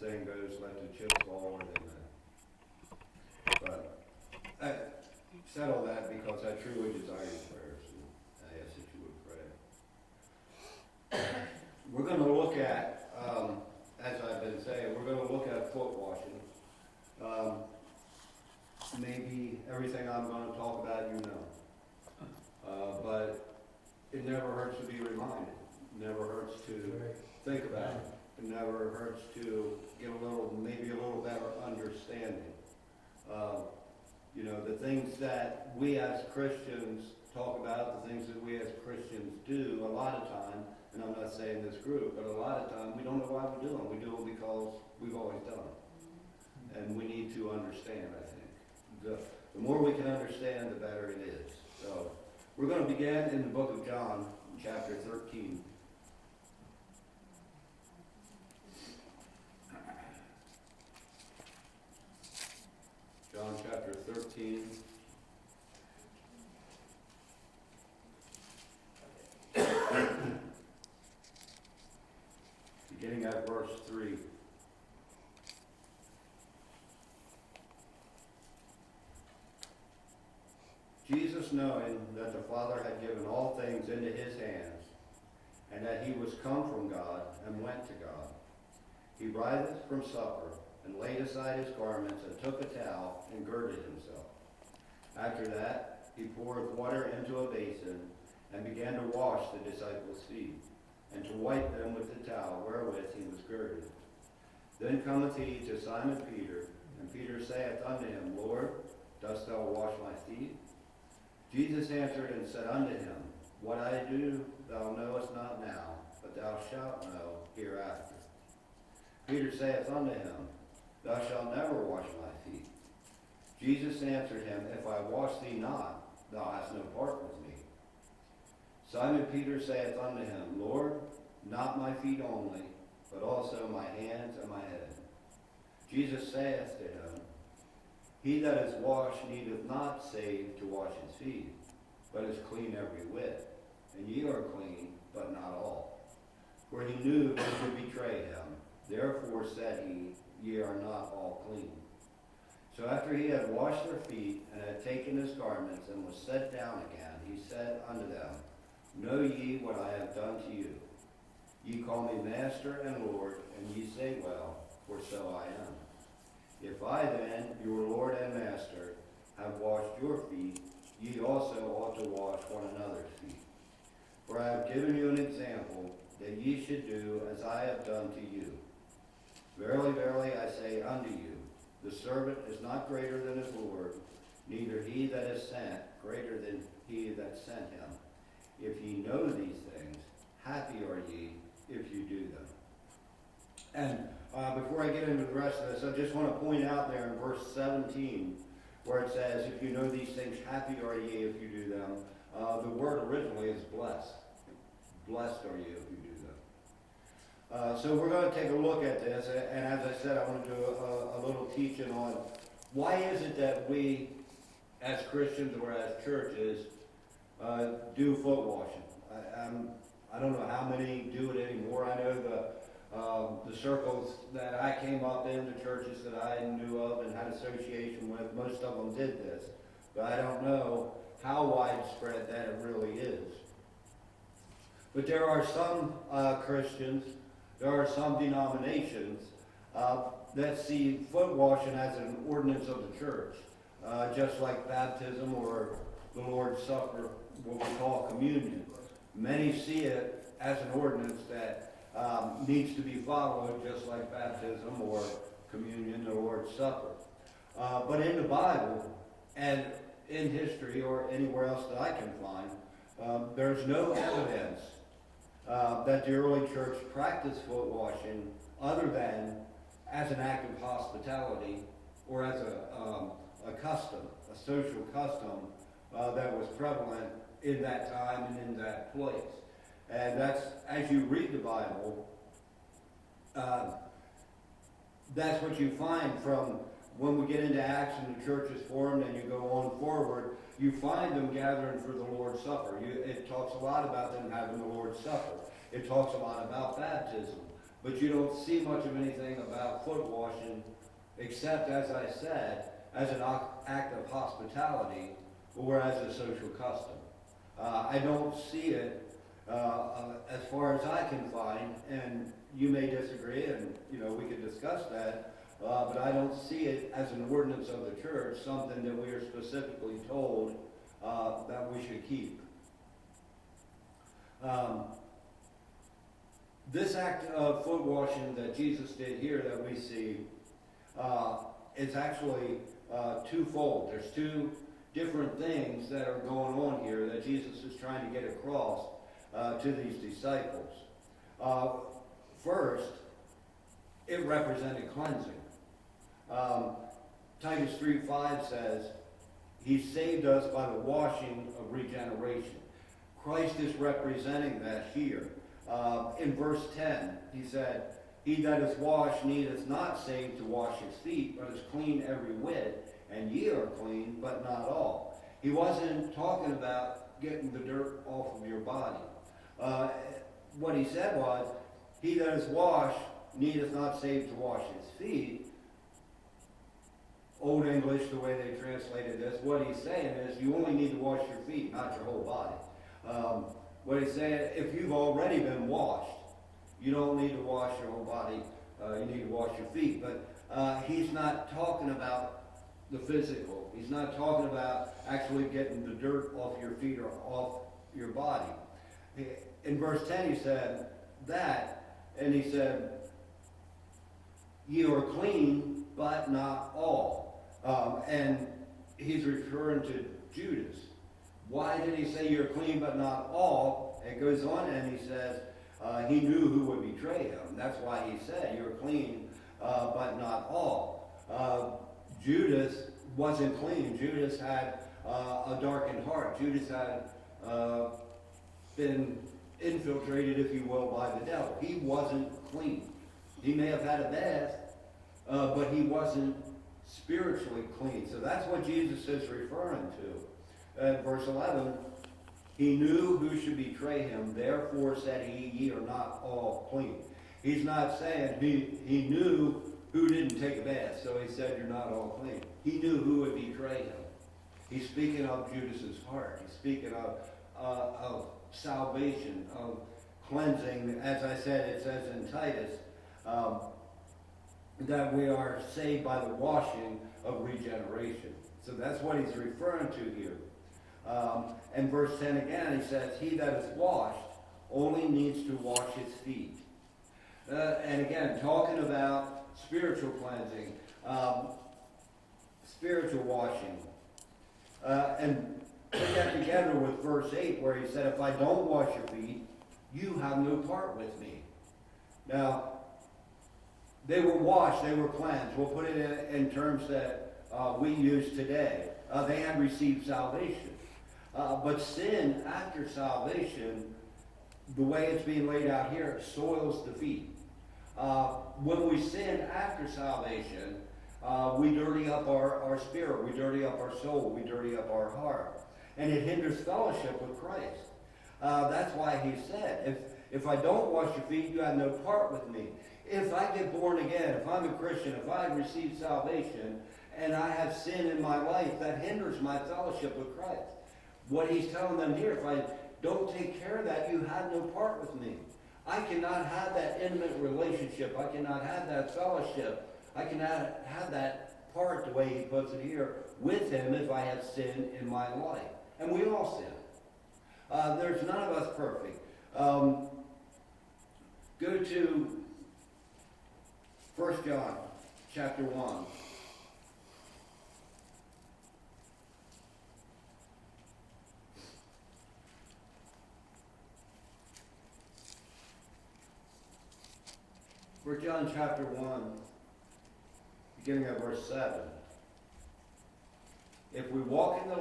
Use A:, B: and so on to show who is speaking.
A: saying goes, let the chips fall where they may. But I said all that because I truly desire your prayers, and I ask that you would pray. We're going to look at, as I've been saying, we're going to look at foot washing. Maybe everything I'm going to talk about you know. But it never hurts to be reminded. It never hurts to think about it. It never hurts to get maybe a little better understanding. The things that we as Christians talk about, the things that we as Christians do, a lot of time, and I'm not saying this group, but a lot of time we don't know why we do them. We do them because we've always done it. And we need to understand, I think. The more we can understand, the better it is. So we're going to begin in the book of John, chapter 13. John chapter 13. Beginning at verse 3. Jesus, knowing that the Father had given all things into his hands, and that he was come from God and went to God, he riseth from supper, and laid aside his garments, and took a towel, and girded himself. After that, he poured water into a basin, and began to wash the disciples' feet, and to wipe them with the towel wherewith he was girded. Then cometh he to Simon Peter, and Peter saith unto him, Lord, dost thou wash my feet? Jesus answered and said unto him, What I do thou knowest not now, but thou shalt know hereafter. Peter saith unto him, Thou shalt never wash my feet. Jesus answered him, If I wash thee not, thou hast no part with me. Simon Peter saith unto him, Lord, not my feet only, but also my hands and my head. Jesus saith to him, He that is washed needeth not save to wash his feet, but is clean every whit. And ye are clean, but not all. For he knew who should betray him. Therefore said he, Ye are not all clean. So after he had washed their feet, and had taken his garments, and was set down again, he said unto them, Know ye what I have done to you? Ye call me Master and Lord, and ye say well, for so I am. If I then, your Lord and Master, have washed your feet, ye also ought to wash one another's feet. For I have given you an example, that ye should do as I have done to you. Verily, verily, I say unto you, the servant is not greater than his Lord, neither he that is sent greater than he that sent him. If ye know these things, happy are ye if you do them. And before I get into the rest of this, I just want to point out there in verse 17, where it says, if you know these things, happy are ye if you do them. The word originally is blessed. Blessed are you if you do them. So we're going to take a look at this, and as I said, I want to do a little teaching on why is it that we, as Christians or as churches, do foot washing. I don't know how many do it anymore. I know the circles that I came up in, the churches that I knew of and had association with, most of them did this. But I don't know how widespread that it really is. But there are some Christians, there are some denominations that see foot washing as an ordinance of the church, just like baptism or the Lord's Supper, what we call communion. Many see it as an ordinance that needs to be followed, just like baptism or communion, the Lord's Supper. But in the Bible and in history or anywhere else that I can find, there's no evidence that the early church practiced foot washing other than as an act of hospitality or as a custom, a social custom that was prevalent in that time and in that place. And that's, as you read the Bible, that's what you find from when we get into Acts and the church is formed and you go on forward, you find them gathering for the Lord's Supper. It talks a lot about them having the Lord's Supper. It talks a lot about baptism. but you don't see much of anything about foot washing, except, as I said, as an act of hospitality or as a social custom. I don't see it as far as I can find, and you may disagree, and we could discuss that, but I don't see it as an ordinance of the church, something that we are specifically told that we should keep. This act of foot washing that Jesus did here that we see is actually twofold. There's two different things that are going on here that Jesus is trying to get across to these disciples. First, it represented cleansing. Titus 3:5 says, He saved us by the washing of regeneration. Christ is representing that here. In verse 10, he said, He that is washed needeth not save to wash his feet, but is clean every whit, and ye are clean, but not all. He wasn't talking about getting the dirt off of your body. What he said was, He that is washed needeth not save to wash his feet. Old English, the way they translated this, what he's saying is you only need to wash your feet, not your whole body. What he's saying, if you've already been washed, you don't need to wash your whole body. You need to wash your feet. But he's not talking about the physical. He's not talking about actually getting the dirt off your feet or off your body. In verse 10 he said that, and he said, Ye are clean, but not all. And he's referring to Judas. Why did he say you're clean but not all? It goes on and he says he knew who would betray him. That's why he said you're clean but not all. Judas wasn't clean. Judas had a darkened heart. Judas had been infiltrated, if you will, by the devil. He wasn't clean. He may have had a bath, but he wasn't spiritually clean. So that's what Jesus is referring to. Verse 11, He knew who should betray him, therefore said he, Ye are not all clean. He's not saying he knew who didn't take a bath, so he said you're not all clean. He knew who would betray him. He's speaking of Judas's heart. He's speaking of salvation, of cleansing. As I said, it says in Titus that we are saved by the washing of regeneration. So that's what he's referring to here. And verse 10 again, he says, He that is washed only needs to wash his feet. And again, talking about spiritual cleansing, spiritual washing. And put that together with verse 8 where he said, If I don't wash your feet, you have no part with me. Now, they were washed, they were cleansed. We'll put it in terms that we use today. They had received salvation. But sin after salvation, the way it's being laid out here, soils the feet. When we sin after salvation, we dirty up our spirit, we dirty up our soul, we dirty up our heart. And it hinders fellowship with Christ. That's why he said, if I don't wash your feet, you have no part with me. If I get born again, if I'm a Christian, if I have received salvation, and I have sin in my life, that hinders my fellowship with Christ. What he's telling them here, if I don't take care of that, you have no part with me. I cannot have that intimate relationship. I cannot have that fellowship. I cannot have that part, the way he puts it here, with him if I have sin in my life. And we all sin. There's none of us perfect. Go to 1 John chapter 1. For John chapter 1, beginning at verse 7. If we walk in the